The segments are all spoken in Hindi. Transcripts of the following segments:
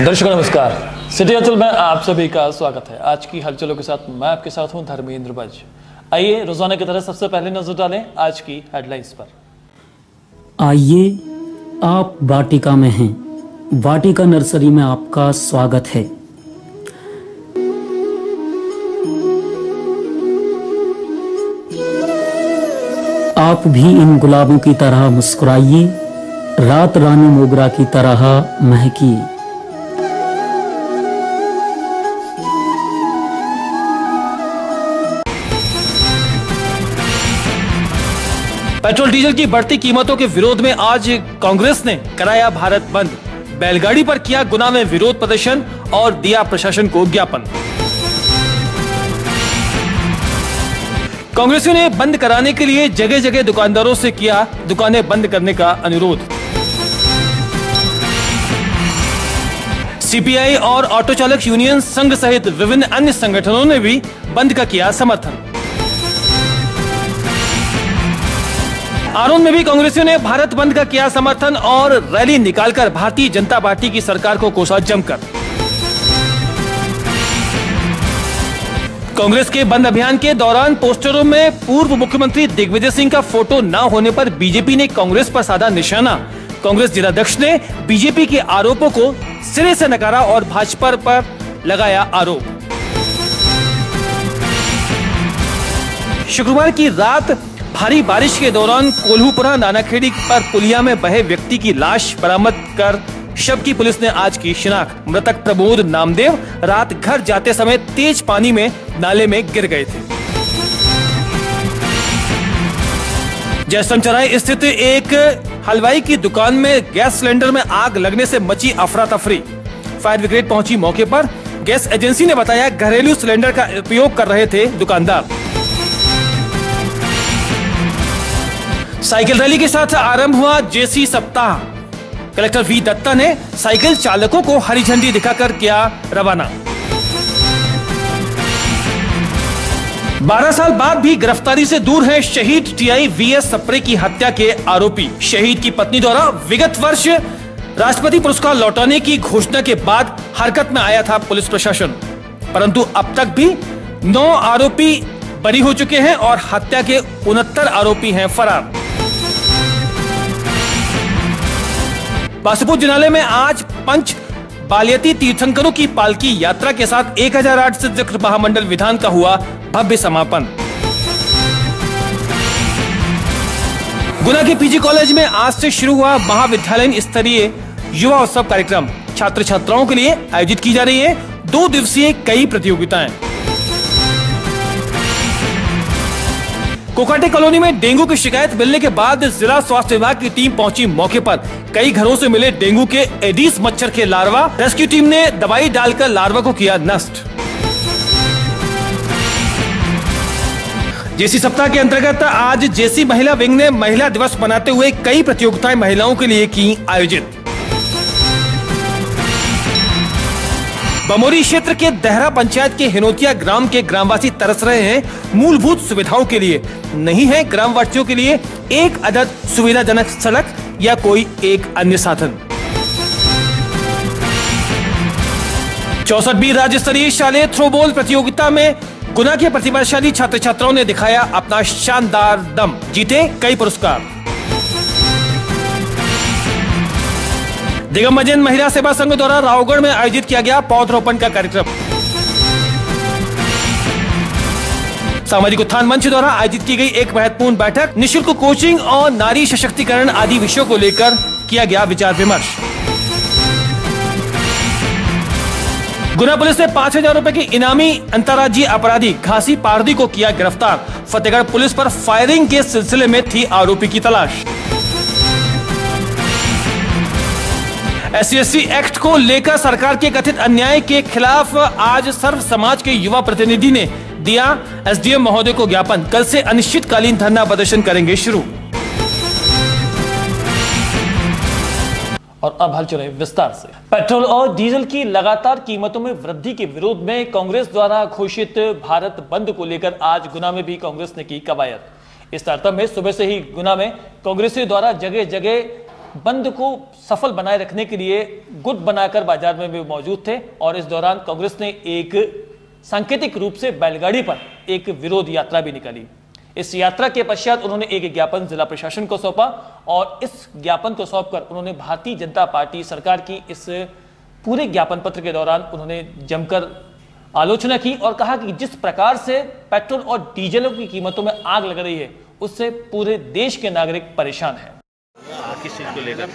दर्शकों नमस्कार, सिटी हलचल में आप सभी का स्वागत है। आज की हलचलों के साथ मैं आपके साथ हूं धर्मेंद्र बज। आइए रोजाना की तरह सबसे पहले नजर डालें आज की हेडलाइंस पर। आइए, आप वाटिका में हैं। वाटिका नर्सरी में आपका स्वागत है। आप भी इन गुलाबों की तरह मुस्कुराइए, रात रानी मोगरा की तरह महकिए। पेट्रोल डीजल की बढ़ती कीमतों के विरोध में आज कांग्रेस ने कराया भारत बंद, बैलगाड़ी पर किया गुना में विरोध प्रदर्शन और दिया प्रशासन को ज्ञापन। कांग्रेसियों ने बंद कराने के लिए जगह जगह दुकानदारों से किया दुकानें बंद करने का अनुरोध। सीपीआई और ऑटो चालक यूनियन संघ सहित विभिन्न अन्य संगठनों ने भी बंद का किया समर्थन। आरोन में भी कांग्रेसियों ने भारत बंद का किया समर्थन और रैली निकालकर भारतीय जनता पार्टी की सरकार को कोसा जमकर। कांग्रेस के बंद अभियान के दौरान पोस्टरों में पूर्व मुख्यमंत्री दिग्विजय सिंह का फोटो न होने पर बीजेपी ने कांग्रेस पर साधा निशाना। कांग्रेस जिलाध्यक्ष ने बीजेपी के आरोपों को सिरे से नकारा और भाजपा पर लगाया आरोप। शुक्रवार की रात भारी बारिश के दौरान कोल्हूपुरा नानाखेड़ी पर पुलिया में बहे व्यक्ति की लाश बरामद कर शव की पुलिस ने आज की शिनाख्त। मृतक प्रबोध नामदेव रात घर जाते समय तेज पानी में नाले में गिर गए थे। जयस्तंभ चौराहे स्थित एक हलवाई की दुकान में गैस सिलेंडर में आग लगने से मची अफरा तफरी। फायर ब्रिगेड पहुंची मौके पर। गैस एजेंसी ने बताया घरेलू सिलेंडर का उपयोग कर रहे थे दुकानदार। साइकिल रैली के साथ आरंभ हुआ जेसी सप्ताह। कलेक्टर वी दत्ता ने साइकिल चालकों को हरी झंडी दिखाकर किया रवाना। 12 साल बाद भी गिरफ्तारी से दूर है शहीद टीआई वीएस सप्रे की हत्या के आरोपी। शहीद की पत्नी द्वारा विगत वर्ष राष्ट्रपति पुरस्कार लौटाने की घोषणा के बाद हरकत में आया था पुलिस प्रशासन, परंतु अब तक भी 9 आरोपी बरी हो चुके हैं और हत्या के 69 आरोपी हैं फरार। बासुपुर जिनालय में आज पंच बालियती तीर्थंकरों की पालकी यात्रा के साथ 1008 सिद्ध महामंडल विधान का हुआ भव्य समापन। गुना के पीजी कॉलेज में आज से शुरू हुआ महाविद्यालयीन स्तरीय युवा उत्सव कार्यक्रम। छात्र छात्राओं के लिए आयोजित की जा रही है 2 दिवसीय कई प्रतियोगिताएं। कोकाटे कॉलोनी में डेंगू की शिकायत मिलने के बाद जिला स्वास्थ्य विभाग की टीम पहुंची मौके पर। कई घरों से मिले डेंगू के एडीज मच्छर के लार्वा। रेस्क्यू टीम ने दवाई डालकर लार्वा को किया नष्ट। जेसी सप्ताह के अंतर्गत आज जेसी महिला विंग ने महिला दिवस मनाते हुए कई प्रतियोगिताएं महिलाओं के लिए की आयोजित। बमोरी क्षेत्र के देहरा पंचायत के हिनोतिया ग्राम के ग्रामवासी तरस रहे हैं मूलभूत सुविधाओं के लिए। नहीं है ग्रामवासियों के लिए एक अदद सुविधाजनक सड़क या कोई एक अन्य साधन। 64वीं राज्य स्तरीय शालेय थ्रोबॉल प्रतियोगिता में गुना के प्रतिभाशाली छात्र छात्राओं ने दिखाया अपना शानदार दम, जीते कई पुरस्कार। दिगंबरजैन महिला सेवा संघ द्वारा रावगढ़ में आयोजित किया गया पौधरोपण का कार्यक्रम। सामाजिक उत्थान मंच द्वारा आयोजित की गई एक महत्वपूर्ण बैठक। निःशुल्क कोचिंग और नारी सशक्तिकरण आदि विषयों को लेकर किया गया विचार विमर्श। गुना पुलिस ने 5000 रुपए के इनामी अंतर्राज्यीय अपराधी घासी पारदी को किया गिरफ्तार। फतेहगढ़ पुलिस पर फायरिंग के सिलसिले में थी आरोपी की तलाश। SC/ST एक्ट को लेकर सरकार के कथित अन्याय के खिलाफ आज सर्व समाज के युवा प्रतिनिधि ने दिया एसडीएम महोदय को ज्ञापन। कल से अनिश्चितकालीन धरना प्रदर्शन करेंगे शुरू। और अब हलचलें विस्तार से। पेट्रोल और डीजल की लगातार कीमतों में वृद्धि के विरोध में कांग्रेस द्वारा घोषित भारत बंद को लेकर आज गुना में भी कांग्रेस ने की कवायद। इस तारतम्य में सुबह से ही गुना में कांग्रेसियों द्वारा जगह जगह बंद को सफल बनाए रखने के लिए गुट बनाकर बाजार में भी मौजूद थे और इस दौरान कांग्रेस ने एक सांकेतिक रूप से बैलगाड़ी पर एक विरोध यात्रा भी निकाली। इस यात्रा के पश्चात उन्होंने एक ज्ञापन जिला प्रशासन को सौंपा और इस ज्ञापन को सौंपकर उन्होंने भारतीय जनता पार्टी सरकार की इस पूरे ज्ञापन पत्र के दौरान उन्होंने जमकर आलोचना की और कहा कि जिस प्रकार से पेट्रोल और डीजलों की कीमतों में आग लग रही है उससे पूरे देश के नागरिक परेशान हैं। किस चीज को लेकर?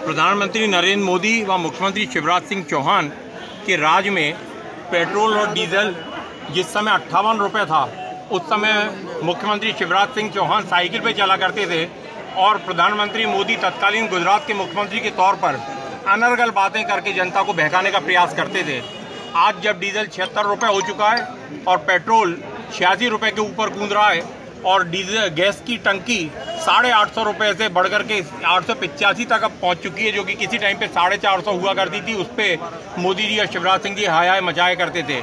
प्रधानमंत्री नरेंद्र मोदी व मुख्यमंत्री शिवराज सिंह चौहान के राज में पेट्रोल और डीजल जिस समय 58 रुपये था, उस समय मुख्यमंत्री शिवराज सिंह चौहान साइकिल पे चला करते थे और प्रधानमंत्री मोदी तत्कालीन गुजरात के मुख्यमंत्री के तौर पर अनर्गल बातें करके जनता को बहकाने का प्रयास करते थे। आज जब डीजल 76 रुपये हो चुका है और पेट्रोल 86 रुपये के ऊपर कूद रहा है और डीजल गैस की टंकी 850 रुपये से बढ़कर के 885 तक अब पहुंच चुकी है, जो कि किसी टाइम पे 450 हुआ करती थी। उस पर मोदी जी और शिवराज सिंह जी हाय हाय मचाया करते थे।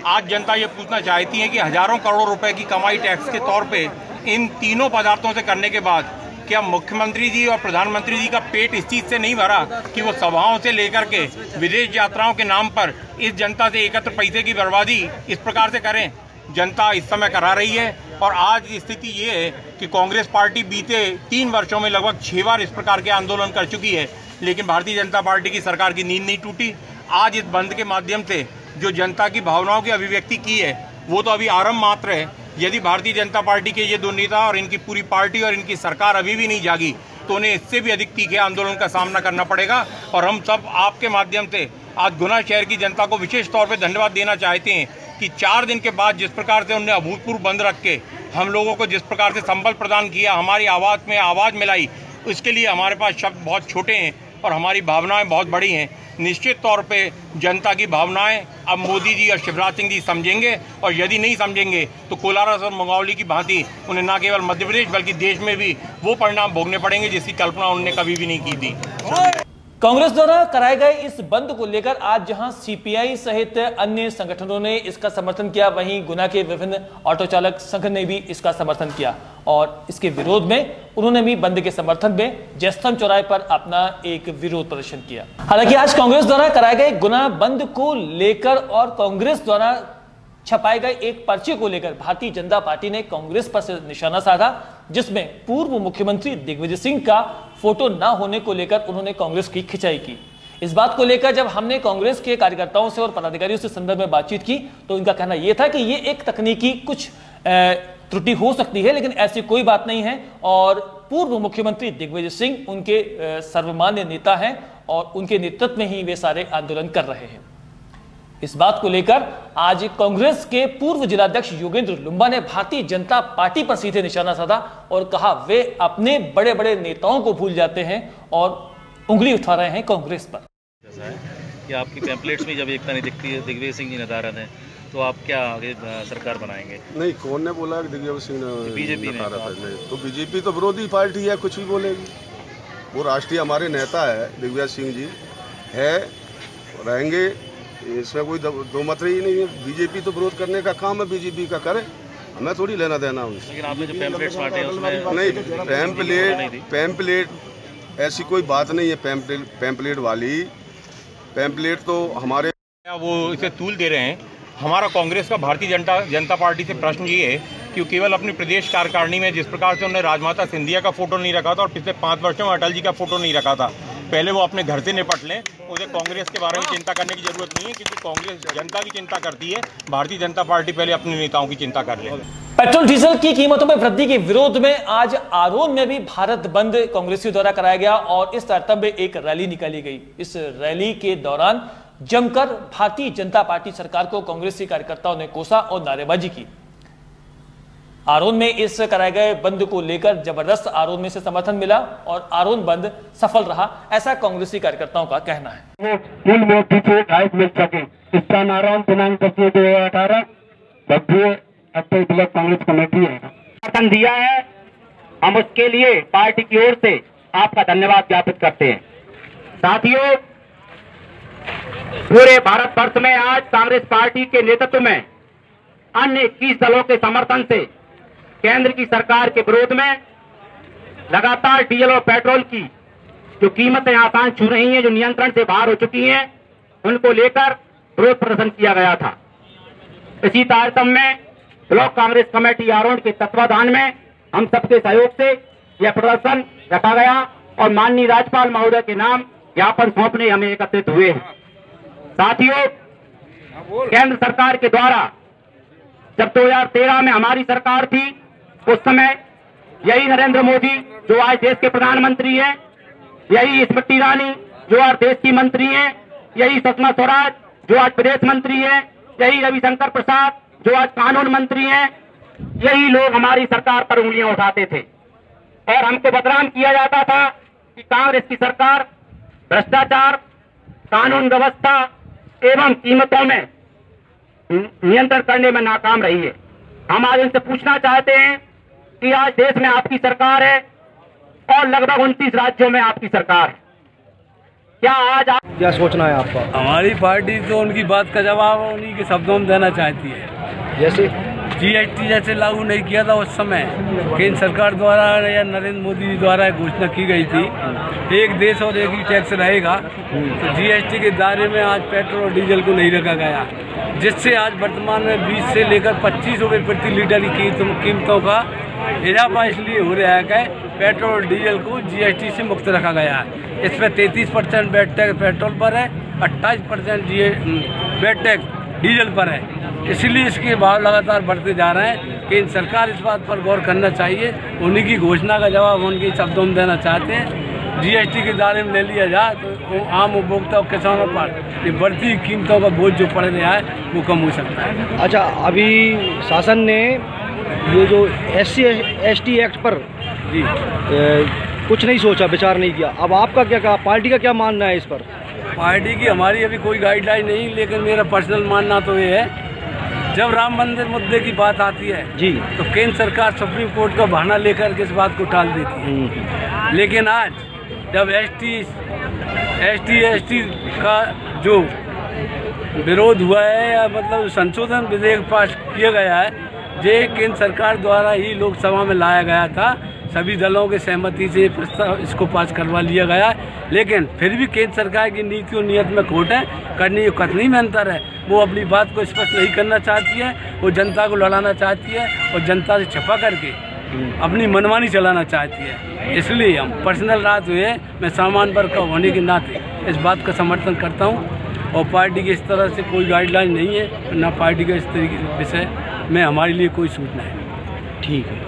आज जनता ये पूछना चाहती है कि हजारों करोड़ रुपए की कमाई टैक्स के तौर पे इन तीनों पदार्थों से करने के बाद क्या मुख्यमंत्री जी और प्रधानमंत्री जी का पेट इस चीज़ से नहीं भरा कि वो सभाओं से लेकर के विदेश यात्राओं के नाम पर इस जनता से एकत्र पैसे की बर्बादी इस प्रकार से करें? जनता इस समय करा रही है और आज स्थिति ये है कि कांग्रेस पार्टी बीते 3 वर्षों में लगभग 6 बार इस प्रकार के आंदोलन कर चुकी है, लेकिन भारतीय जनता पार्टी की सरकार की नींद नहीं टूटी। आज इस बंद के माध्यम से जो जनता की भावनाओं की अभिव्यक्ति की है वो तो अभी आरंभ मात्र है। यदि भारतीय जनता पार्टी के ये 2 नेता और इनकी पूरी पार्टी और इनकी सरकार अभी भी नहीं जागी तो उन्हें इससे भी अधिक तीखे आंदोलन का सामना करना पड़ेगा। और हम सब आपके माध्यम से आज गुना शहर की जनता को विशेष तौर पर धन्यवाद देना चाहते हैं कि 4 दिन के बाद जिस प्रकार से उन्हें अभूतपूर्व बंद रख के हम लोगों को जिस प्रकार से संबल प्रदान किया, हमारी आवाज़ में आवाज़ मिलाई, उसके लिए हमारे पास शब्द बहुत छोटे हैं और हमारी भावनाएं बहुत बड़ी हैं। निश्चित तौर पे जनता की भावनाएं अब मोदी जी और शिवराज सिंह जी समझेंगे और यदि नहीं समझेंगे तो कोलारस और मंगोली की भांति उन्हें न केवल मध्य प्रदेश बल्कि देश में भी वो परिणाम भोगने पड़ेंगे जिसकी कल्पना उन्होंने कभी भी नहीं की थी। कांग्रेस द्वारा कराए गए इस बंद को लेकर आज जहां सीपीआई सहित अन्य संगठनों ने इसका समर्थन किया, वहीं गुना के विभिन्न ऑटो चालक संघ ने भी इसका समर्थन किया और इसके विरोध में उन्होंने भी बंद के समर्थन में जयस्तंभ चौराहे पर अपना एक विरोध प्रदर्शन किया। हालांकि आज कांग्रेस द्वारा कराए गए गुना बंद को लेकर और कांग्रेस द्वारा छपाए गए एक पर्चे को लेकर भारतीय जनता पार्टी ने कांग्रेस पर से निशाना साधा, जिसमें पूर्व मुख्यमंत्री दिग्विजय सिंह का फोटो न होने को लेकर उन्होंने कांग्रेस की खिंचाई की। इस बात को लेकर जब हमने कांग्रेस के कार्यकर्ताओं से और पदाधिकारियों से संदर्भ में बातचीत की तो इनका कहना यह था कि ये एक तकनीकी कुछ त्रुटि हो सकती है, लेकिन ऐसी कोई बात नहीं है और पूर्व मुख्यमंत्री दिग्विजय सिंह उनके सर्वमान्य नेता हैं और उनके नेतृत्व में ही वे सारे आंदोलन कर रहे हैं। इस बात को लेकर आज कांग्रेस के पूर्व जिलाध्यक्ष योगेंद्र लुम्बा ने भारतीय जनता पार्टी पर सीधे निशाना साधा और कहा वे अपने बड़े बड़े नेताओं को भूल जाते हैं और उंगली उठा रहे हैं कांग्रेस पर। जैसा है कि आपकी पैम्पलेट्स में जब एकता नहीं दिखती है, दिग्विजय सिंह जी नदारद हैं, तो आप क्या आगे सरकार बनाएंगे? नहीं, कौन ने बोला कि दिग्विजय सिंह बीजेपी ने? तो बीजेपी तो विरोधी पार्टी है, कुछ भी बोलेगी। वो राष्ट्रीय हमारे नेता है, दिग्विजय सिंह जी है, रहेंगे, इसमें कोई दो मत ही नहीं है। बीजेपी तो विरोध करने का काम है, बीजेपी का करे, हमें थोड़ी लेना देना उनसे। लेकिन आपने जो पैम्पलेट्स बांटे हैं उसमें नहीं, पैम्पलेट ऐसी कोई बात नहीं है। पैम्पलेट वाली पैम्पलेट तो हमारे वो इसे तूल दे रहे हैं। हमारा कांग्रेस का भारतीय जनता पार्टी से प्रश्न ये है कि वो केवल अपनी प्रदेश कार्यकारिणी में जिस प्रकार से उन्होंने राजमाता सिंधिया का फोटो नहीं रखा था और पिछले 5 वर्षों में अटल जी का फोटो नहीं रखा था, पहले वो अपने घर से निपट लें। उसे कांग्रेस के बारे में चिंता करने की जरूरत नहीं है, क्योंकि कांग्रेस जनता की चिंता करती है। भारतीय जनता पार्टी पहले अपने नेताओं की चिंता कर ले। पेट्रोल डीजल की कीमतों में वृद्धि के विरोध में आज आरोन में भी भारत बंद कांग्रेसियों द्वारा कराया गया और इस तारतम्य में एक रैली निकाली गई। इस रैली के दौरान जमकर भारतीय जनता पार्टी सरकार को कांग्रेसी कार्यकर्ताओं ने कोसा और नारेबाजी की। आरोन में इस कराए गए बंद को लेकर जबरदस्त आरोन में से समर्थन मिला और आरोन बंद सफल रहा, ऐसा कांग्रेसी कार्यकर्ताओं का कहना है। पुल में पीछे घाट मिल सके, इसका नारायण दिनांक 2018 भव्य अटल ब्लॉक कांग्रेस कमेटी है समर्थन दिया है। हम उसके लिए पार्टी की ओर से आपका धन्यवाद ज्ञापित करते हैं। साथियों, पूरे भारत वर्ष में आज कांग्रेस पार्टी के नेतृत्व में अन्य 21 दलों के समर्थन से केंद्र की सरकार के विरोध में लगातार डीजल और पेट्रोल की जो कीमतें आसान छू रही हैं, जो नियंत्रण से बाहर हो चुकी हैं, उनको लेकर विरोध प्रदर्शन किया गया था। इसी तारतम्य में ब्लॉक कांग्रेस कमेटी आरोन के तत्वाधान में हम सबके सहयोग से यह प्रदर्शन रखा गया और माननीय राज्यपाल महोदय के नाम ज्ञापन सौंपने हमें एकत्रित हुए हैं। साथियों, केंद्र सरकार के द्वारा जब 2013 में हमारी सरकार थी, उस समय यही नरेंद्र मोदी जो आज देश के प्रधानमंत्री हैं, यही स्मृति ईरानी जो आज देश की मंत्री हैं, यही सुषमा स्वराज जो आज विदेश मंत्री हैं, यही रविशंकर प्रसाद जो आज कानून मंत्री हैं, यही लोग हमारी सरकार पर उंगलियां उठाते थे और हमको बदनाम किया जाता था कि कांग्रेस की सरकार भ्रष्टाचार, कानून व्यवस्था एवं कीमतों में नियंत्रण करने में नाकाम रही है। हम आज इनसे पूछना चाहते हैं कि आज देश में आपकी सरकार है और लगभग 29 राज्यों में आपकी सरकार है, क्या आज क्या सोचना है आपका? हमारी पार्टी तो उनकी बात का जवाब उन्हीं के शब्दों में देना चाहती है। जैसे जीएसटी जैसे लागू नहीं किया था उस समय केंद्र सरकार द्वारा या नरेंद्र मोदी जी द्वारा घोषणा की गई थी, एक देश और एक ही टैक्स रहेगा, तो जीएसटी के दायरे में आज पेट्रोल और डीजल को नहीं रखा गया, जिससे आज वर्तमान में 20 से लेकर 25 रुपये प्रति लीटर की कीमतों का इजाफा इसलिए हो रहा है कि पेट्रोल और डीजल को जीएसटी से मुक्त रखा गया है। इस पर 33% वैट टैक्स पेट्रोल पर है, 28% वैट टैक्स डीजल पर है, इसलिए इसके भाव लगातार बढ़ते जा रहे हैं। केंद्र सरकार इस बात पर गौर करना चाहिए, उन्हीं की घोषणा का जवाब उनके शब्दों में देना चाहते हैं। जीएसटी के दायरे में ले लिया जाए तो आम उपभोक्ता और किसानों पर ये बढ़ती कीमतों का बोझ जो पड़ रहा है वो कम हो सकता है। अच्छा, अभी शासन ने ये जो SC/ST एक्ट पर जी कुछ नहीं सोचा, विचार नहीं किया, अब आपका क्या पार्टी का क्या मानना है इस पर? पार्टी की हमारी अभी कोई गाइडलाइन नहीं, लेकिन मेरा पर्सनल मानना तो ये है, जब राम मंदिर मुद्दे की बात आती है जी तो केंद्र सरकार सुप्रीम कोर्ट का बहाना लेकर के इस बात को टाल देती है, लेकिन आज जब ST का जो विरोध हुआ है या मतलब संशोधन विधेयक पास किया गया है, जो केंद्र सरकार द्वारा ही लोकसभा में लाया गया था, सभी दलों के सहमति से प्रस्ताव इसको पास करवा लिया गया है, लेकिन फिर भी केंद्र सरकार की नीति और नियत में खोट है, करनी और कथनी में अंतर है। वो अपनी बात को स्पष्ट नहीं करना चाहती है, वो जनता को लड़ाना चाहती है और जनता से छपा करके अपनी मनमानी चलाना चाहती है। इसलिए हम पर्सनल रात हुए, मैं सामान्य वर्ग का होने के नाते इस बात का समर्थन करता हूँ और पार्टी की इस तरह से कोई गाइडलाइन नहीं है, ना पार्टी का इस तरीके विषय में हमारे लिए कोई सूचना है। ठीक है।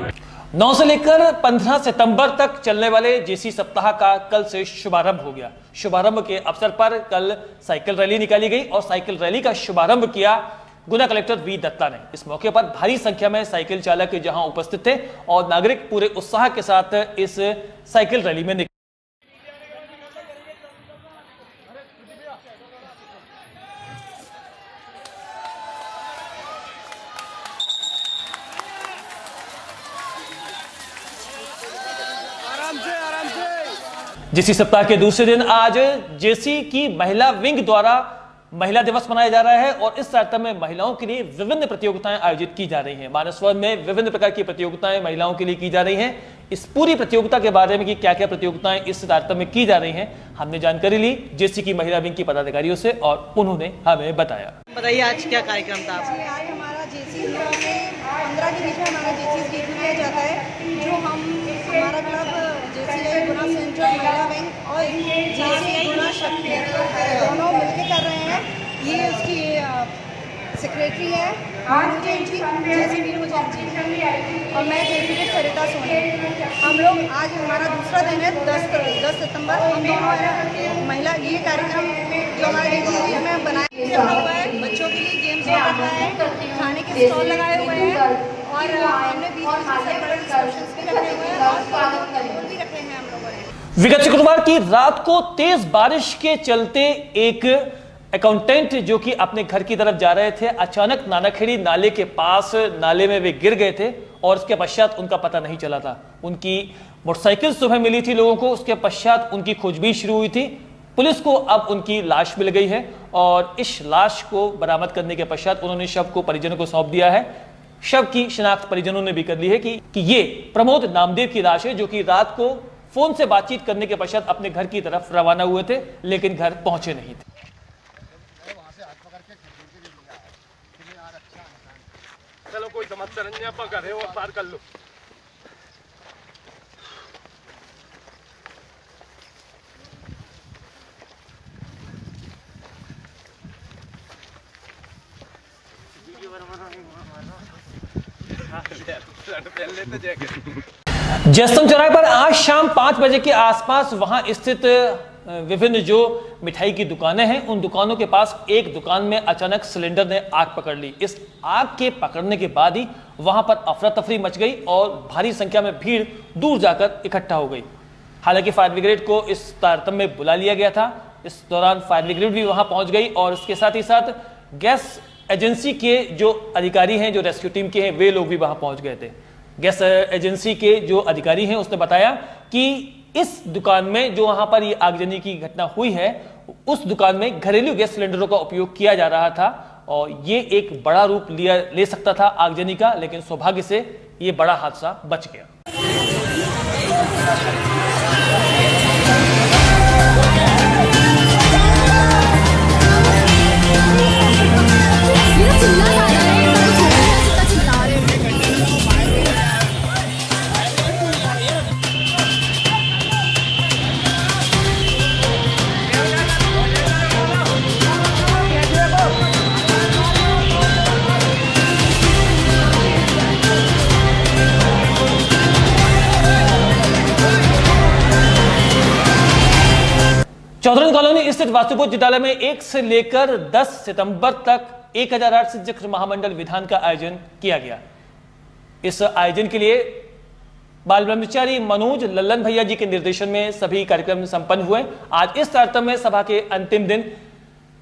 9 से लेकर 15 सितंबर तक चलने वाले जेसी सप्ताह का कल से शुभारंभ हो गया। शुभारंभ के अवसर पर कल साइकिल रैली निकाली गई और साइकिल रैली का शुभारंभ किया गुना कलेक्टर वी दत्ता ने। इस मौके पर भारी संख्या में साइकिल चालक जहां उपस्थित थे और नागरिक पूरे उत्साह के साथ इस साइकिल रैली में निकले। जेसी सप्ताह के दूसरे दिन आज जेसी की महिला विंग द्वारा महिला दिवस मनाया जा रहा है और इस तारतम्य में महिलाओं के लिए विभिन्न प्रतियोगिताएं आयोजित की जा रही हैं। मानसवन में विभिन्न प्रकार की प्रतियोगिताएं महिलाओं के लिए की जा रही हैं। इस पूरी प्रतियोगिता के बारे में कि क्या क्या प्रतियोगिताएं इस तारतम्य में की जा रही हैं, हमने जानकारी ली जेसी की महिला विंग की पदाधिकारियों से और उन्होंने हमें बताया। बताइए आज क्या कार्यक्रम था? आज हमारा जेसी 15 के बीच में हमारा जेसी जीत किया जाता है, जो हमारा क्लब जेसी गुना सेंट्रल महिला विंग और जेसी गुना शक्ति दोनों मिलकर कर रहे हैं। ये उसकी सेक्रेटरी है वीरू जैन जी, जेसी वीरू जैन जी, और मैं जेसी सरिता सोनी। हम लोग आज हमारा दूसरा दिन है, 10 सितंबर। हम दोनों महिला ये कार्यक्रम जो हमारे जेसी में बनाया हुआ है, बच्चों के लिए गेम्स रखा है, खाने के स्टॉल लगाए हुए हैं और हमने बीच में डिस्कशंस भी रखे हुए हैं और भी रखे हैं हम लोगों ने। विगत शुक्रवार की रात को तेज बारिश के चलते एक अकाउंटेंट जो कि अपने घर की तरफ जा रहे थे, अचानक नानाखेड़ी नाले के पास नाले में वे गिर गए थे और उसके पश्चात उनका पता नहीं चला था। उनकी मोटरसाइकिल सुबह मिली थी लोगों को, उसके पश्चात उनकी खोजबीन शुरू हुई थी। पुलिस को अब उनकी लाश मिल गई है और इस लाश को बरामद करने के पश्चात उन्होंने शव को परिजनों को सौंप दिया है। शव की शिनाख्त परिजनों ने भी कर ली है कि ये प्रमोद नामदेव की लाश है, जो कि रात को फोन से बातचीत करने के पश्चात अपने घर की तरफ रवाना हुए थे, लेकिन घर पहुंचे नहीं थे। चलो कोई समस्या नहीं है, आप घर और पार कर लो। जयस्तंभ चौराहे पर आज शाम 5 बजे के आसपास वहां स्थित विभिन्न जो मिठाई की दुकानें हैं, उन दुकानों के पास एक दुकान में अचानक सिलेंडर ने आग पकड़ ली। इस आग के पकड़ने के बाद ही वहां पर अफरा तफरी मच गई और भारी संख्या में भीड़ दूर जाकर इकट्ठा हो गई। हालांकि फायर ब्रिगेड को इस तारतम्य में बुला लिया गया था। इस दौरान फायर ब्रिगेड भी वहां पहुंच गई और इसके साथ ही साथ गैस एजेंसी के जो अधिकारी हैं, जो रेस्क्यू टीम के हैं, वे लोग भी वहां पहुंच गए थे। गैस एजेंसी के जो अधिकारी हैं उसने बताया कि इस दुकान में जो वहां पर ये आगजनी की घटना हुई है, उस दुकान में घरेलू गैस सिलेंडरों का उपयोग किया जा रहा था और ये एक बड़ा रूप ले सकता था आगजनी का, लेकिन सौभाग्य से ये बड़ा हादसा बच गया। चौधरी कॉलोनी स्थित वास्तुपुर विद्यालय में 1 से लेकर 10 सितंबर तक 1008 से जिक्र महामंडल विधान का आयोजन किया गया। इस आयोजन के लिए बाल ब्रह्मचारी मनोज लल्लन भैया जी के निर्देशन में सभी कार्यक्रम संपन्न हुए। आज इस तारतम्य सभा के अंतिम दिन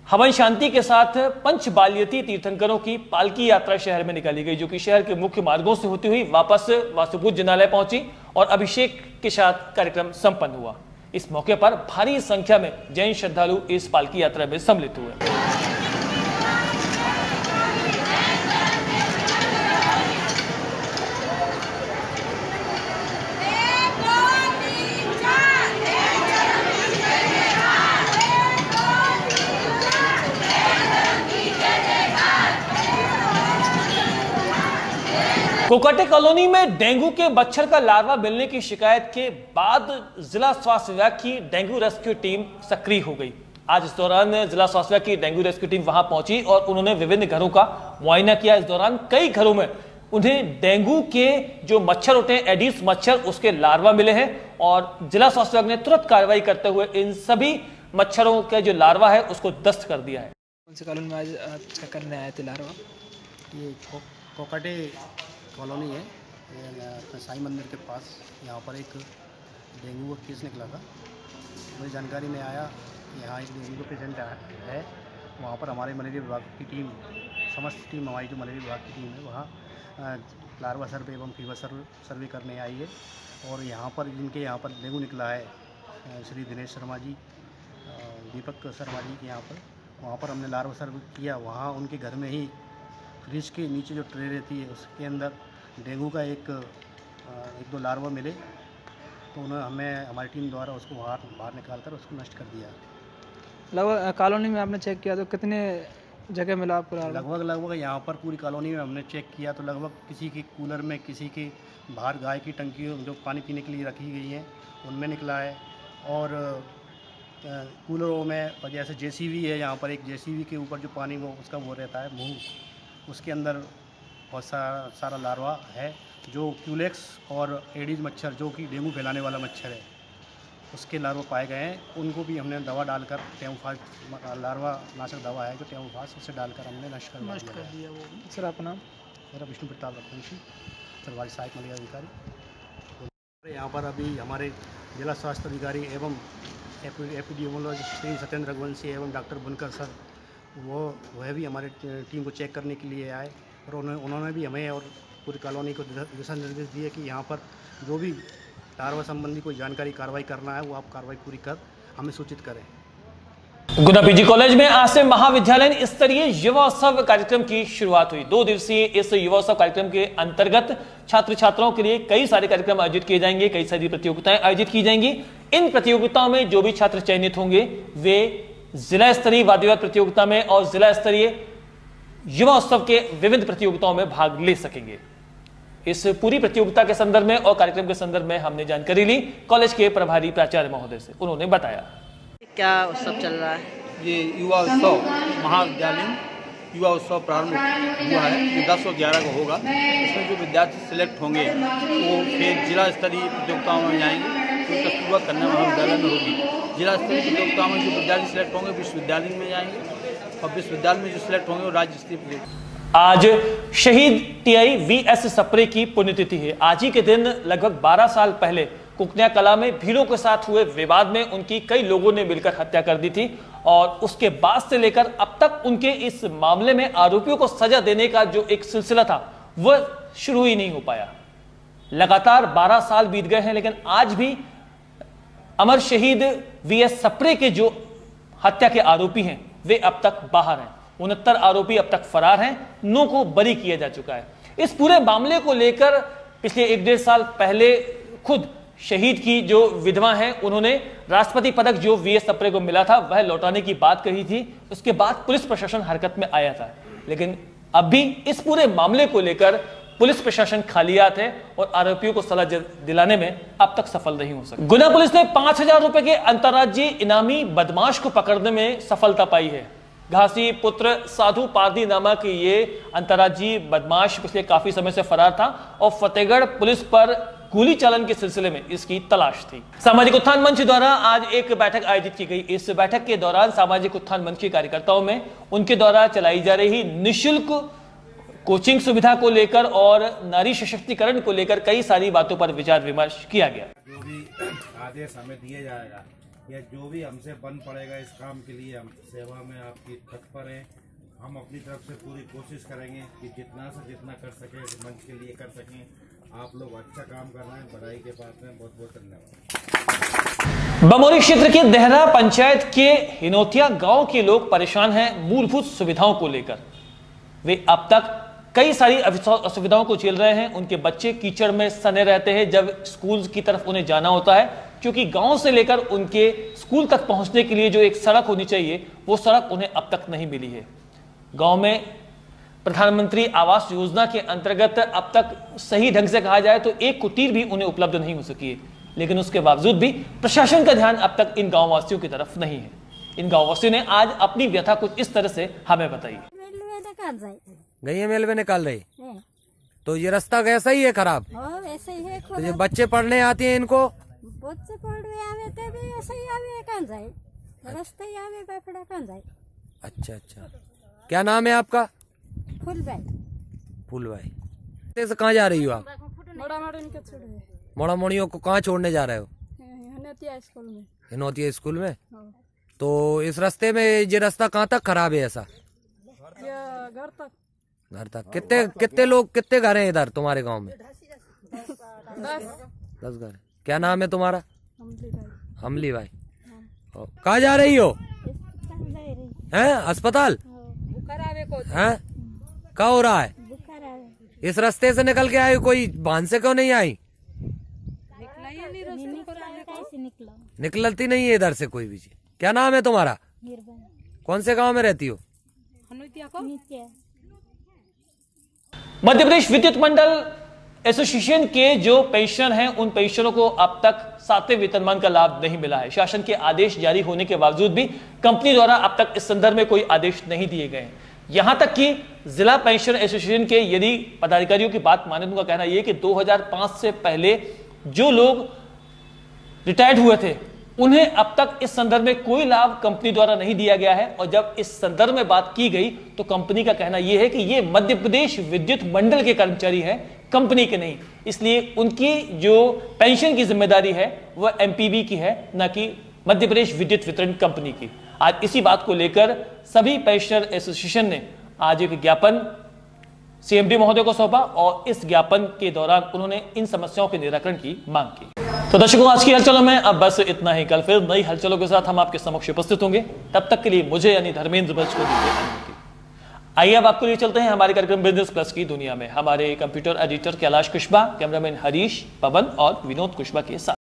हवन शांति के साथ पंच बाल्यती तीर्थंकरों की पालकी यात्रा शहर में निकाली गई, जो कि शहर के मुख्य मार्गों से होती हुई वापस वास्तुपुर जिनालय पहुंची और अभिषेक के साथ कार्यक्रम संपन्न हुआ। इस मौके पर भारी संख्या में जैन श्रद्धालु इस पालकी यात्रा में सम्मिलित हुए। कोकाटे कॉलोनी में डेंगू के मच्छर का लार्वा मिलने की शिकायत के बाद जिला स्वास्थ्य विभाग की डेंगू रेस्क्यू टीम सक्रिय हो गई। आज इस दौरान जिला स्वास्थ्य विभाग की डेंगू रेस्क्यू टीम वहां पहुंची और उन्होंने विभिन्न घरों का मुआयना किया। इस दौरान कई घरों में उन्हें डेंगू के जो मच्छर होते हैं, एडिस मच्छर, उसके लार्वा मिले हैं और जिला स्वास्थ्य विभाग ने तुरंत कार्रवाई करते हुए इन सभी मच्छरों का जो लार्वा है उसको ध्वस्त कर दिया है। कौन से कॉलोनी में आज चेक करने आए थे लार्वा? ये कोकाटे कॉलोनी है, साईं मंदिर के पास। यहाँ पर एक डेंगू का केस निकला था। मुझे जानकारी में आया कि यहाँ एक डेंगू का पेशेंट है। वहाँ पर हमारे मलेरिया विभाग की टीम, समस्त टीम हमारी जो मलेरिया विभाग की टीम है, वहाँ लार्वा सर्वे एवं फीवर सर्वे करने आई है। और यहाँ पर जिनके यहाँ पर डेंगू निकला है, श्री दिनेश शर्मा जी, दीपक शर्मा जी के यहाँ पर, वहाँ पर हमने लार्वा सर्वे किया। वहाँ उनके घर में ही फ्रिज के नीचे जो ट्रे रहती है उसके अंदर डेंगू का एक दो लार्वा मिले, तो उन्होंने हमारी टीम द्वारा उसको बाहर निकाल कर उसको नष्ट कर दिया। लगभग कॉलोनी में आपने चेक किया तो कितने जगह मिला आपको लार्वा? लगभग यहाँ पर पूरी कॉलोनी में हमने चेक किया तो लगभग किसी के कूलर में, किसी के बाहर गाय की टंकी जो पानी पीने के लिए रखी गई है उनमें निकला है। और कूलरों में, और जैसे जेसीबी है, यहाँ पर एक जेसीबी के ऊपर जो पानी उसका वो रहता है मुँह, उसके अंदर बहुत सारा लार्वा है जो क्यूलेक्स और एडिस मच्छर, जो कि डेंगू फैलाने वाला मच्छर है, उसके लार्वा पाए गए हैं। उनको भी हमने दवा डालकर, टेमोफास लार्वा नाशक दवा है जो टेमोफास, उससे डालकर हमने नष्ट कर दिया। सर आपका नाम? मेरा विष्णु प्रताप रघुवंशी, सरकारी सहायक मलेरिया अधिकारी। यहाँ पर अभी हमारे जिला स्वास्थ्य अधिकारी एवं एपिडेमियोलॉजिस्ट श्री सत्येंद्र रघुवंशी एवं डॉक्टर बुनकर सर, वह भी हमारे टीम को चेक करने के लिए आए और उन्होंने भी हमें और पूरी कॉलोनी को दिशा निर्देश दिए कि यहाँ पर जो भी लार्वा संबंधी कोई जानकारी कार्रवाई करना है वो आप कार्रवाई पूरी कर हमें सूचित करें। गुना पीजी कॉलेज में आज से महाविद्यालय स्तरीय युवा उत्सव कार्यक्रम की शुरुआत हुई। 2 दिवसीय इस युवा उत्सव कार्यक्रम के अंतर्गत छात्र छात्राओं के लिए कई सारे कार्यक्रम आयोजित किए जाएंगे, कई सारी प्रतियोगिताएं आयोजित की जाएंगी। इन प्रतियोगिताओं में जो भी छात्र चयनित होंगे वे जिला स्तरीय वाद विवाद प्रतियोगिता में और जिला स्तरीय युवा उत्सव के विविध प्रतियोगिताओं में भाग ले सकेंगे। इस पूरी प्रतियोगिता के संदर्भ में और कार्यक्रम के संदर्भ में हमने जानकारी ली कॉलेज के प्रभारी प्राचार्य महोदय से। उन्होंने बताया, क्या उत्सव चल रहा है? ये युवा उत्सव महाविद्यालय युवा उत्सव प्रारंभ हुआ है, ये 10 और 11 को होगा। इसमें जो विद्यार्थी सिलेक्ट होंगे वो फिर जिला स्तरीय प्रतियोगिताओं में जाएंगे, तो कस्तूरबा कन्या महाविद्यालय में होगी। जिला स्तरीय प्रतियोगिताओं में जो विद्यार्थी सिलेक्ट होंगे विश्वविद्यालय में जाएंगे और विश्वविद्यालय में जो सिलेक्ट होंगे वो राज्य स्तरीय प्रतियोगिता। आज शहीद टीआई वीएस सप्रे की पुण्यतिथि है। आज ही के दिन लगभग 12 साल पहले कुकन्या कला में भीलों के साथ हुए विवाद में उनकी कई लोगों ने मिलकर हत्या कर दी थी और उसके बाद से लेकर अब तक उनके इस मामले में आरोपियों को सजा देने का जो एक सिलसिला था वह शुरू ही नहीं हो पाया। लगातार 12 साल बीत गए हैं, लेकिन आज भी अमर शहीद वीएस सप्रे के जो हत्या के आरोपी हैं वे अब तक बाहर हैं। 69 आरोपी अब तक फरार हैं, 9 को बरी किया जा चुका है। इस पूरे मामले को लेकर पिछले 1-1.5 साल पहले खुद शहीद की जो विधवा हैं उन्होंने राष्ट्रपति पदक जो वीएस सप्रे को मिला था वह लौटाने की बात कही थी। उसके बाद पुलिस प्रशासन हरकत में आया था, लेकिन अब भी इस पूरे मामले को लेकर पुलिस प्रशासन खालियात है और आरोपियों को सजा दिलाने में अब तक सफल नहीं हो सका। गुना पुलिस ने 5000 रुपए के अंतर्राज्यीय इनामी बदमाश को पकड़ने में सफलता पाई है। घासी पुत्र साधु पारदी नामक ये अंतर्राज्यीय बदमाश पिछले काफी समय से फरार था और फतेहगढ़ पुलिस पर गोली चालन के सिलसिले में इसकी तलाश थी। सामाजिक उत्थान मंच द्वारा आज एक बैठक आयोजित की गई। इस बैठक के दौरान सामाजिक उत्थान मंच के कार्यकर्ताओं में उनके द्वारा चलाई जा रही निःशुल्क कोचिंग सुविधा को लेकर और नारी सशक्तिकरण को लेकर कई सारी बातों पर विचार विमर्श किया गया। जो भी आदेश हमें दिया जाएगा या जो भी हमसे बन पड़ेगा इस काम के लिए हम सेवा में आपकी तत्पर हैं। हम अपनी तरफ से पूरी कोशिश करेंगे कि जितना से जितना कर सके मंच के लिए कर सकें। आप लोग अच्छा काम कर रहे हैं, बधाई के पात्र हैं, बहुत बहुत धन्यवाद। बमोरी क्षेत्र के देहरा पंचायत के हिनोतिया गांव के लोग परेशान हैं मूलभूत सुविधाओं को लेकर। वे अब तक कई सारी असुविधाओं को झेल रहे हैं। उनके बच्चे कीचड़ में सने रहते हैं जब स्कूल की तरफ उन्हें जाना होता है, क्योंकि गांव से लेकर उनके स्कूल तक पहुंचने के लिए जो एक सड़क होनी चाहिए वो सड़क उन्हें अब तक नहीं मिली है। गांव में प्रधानमंत्री आवास योजना के अंतर्गत अब तक सही ढंग से कहा जाए तो एक कुटीर भी उन्हें उपलब्ध नहीं हो सकी है, लेकिन उसके बावजूद भी प्रशासन का ध्यान अब तक इन गाँव वासियों की तरफ नहीं है। इन गाँव वासियों ने आज अपनी व्यथा कुछ इस तरह से हमें बताई। गई है मेल में निकाल रही तो ये रास्ता कैसा ही है खराब? ऐसा ही है। तो ये बच्चे पढ़ने आते हैं, इनको बच्चे पढ़ने आवे तो भी ऐसा ही आवे कहां जाए, रास्ता ही आवे बापड़ा कहां जाए। अच्छा अच्छा, क्या नाम है आपका? फूलबाई। फूलबाई से कहाँ जा रही हो आप? मोड़ा मोड़ियों को कहाँ छोड़ने जा रहे हो? हिनोतिया स्कूल में। हिनोतिया स्कूल में? तो इस रास्ते में ये रास्ता कहाँ तक खराब है? ऐसा घर तक। घर तक कितने लोग, कितने घर हैं इधर तुम्हारे गांव में? 10 घर। क्या नाम है तुम्हारा? हमली भाई। कहाँ जा रही हो? हैं अस्पताल? हैं क्या हो रहा है? इस रास्ते से निकल के आई, कोई भान से क्यों नहीं आई? निकलती नहीं है इधर से कोई भी चीज। क्या नाम है तुम्हारा? कौन से गांव में रहती हो? मध्य प्रदेश विद्युत मंडल एसोसिएशन के जो पेंशनर हैं उन पेंशनरों को अब तक 7वें वेतनमान का लाभ नहीं मिला है। शासन के आदेश जारी होने के बावजूद भी कंपनी द्वारा अब तक इस संदर्भ में कोई आदेश नहीं दिए गए हैं। यहां तक कि जिला पेंशन एसोसिएशन के यदि पदाधिकारियों की बात माने तो उनका कहना यह कि 2005 से पहले जो लोग रिटायर्ड हुए थे उन्हें अब तक इस संदर्भ में कोई लाभ कंपनी द्वारा नहीं दिया गया है। और जब इस संदर्भ में बात की गई तो कंपनी का कहना यह है कि ये मध्य प्रदेश विद्युत मंडल के कर्मचारी हैं, कंपनी के नहीं, इसलिए उनकी जो पेंशन की जिम्मेदारी है वह एमपीबी की है, न कि मध्य प्रदेश विद्युत वितरण कंपनी की। आज इसी बात को लेकर सभी पेंशनर एसोसिएशन ने आज एक ज्ञापन सीएमडी महोदय को सौंपा और इस ज्ञापन के दौरान उन्होंने इन समस्याओं के निराकरण की मांग की। तो दर्शकों, आज की हलचलों में अब बस इतना ही। कल फिर नई हलचलों के साथ हम आपके समक्ष उपस्थित होंगे। तब तक के लिए मुझे यानी धर्मेंद्र बज को दीजिए अनुमति। आइए अब आपको लिए चलते हैं हमारे कार्यक्रम बिजनेस प्लस की दुनिया में, हमारे computer editor Kailash Kushwaha, cameraman Harish, Pawan और विनोद कुशवाहा के साथ।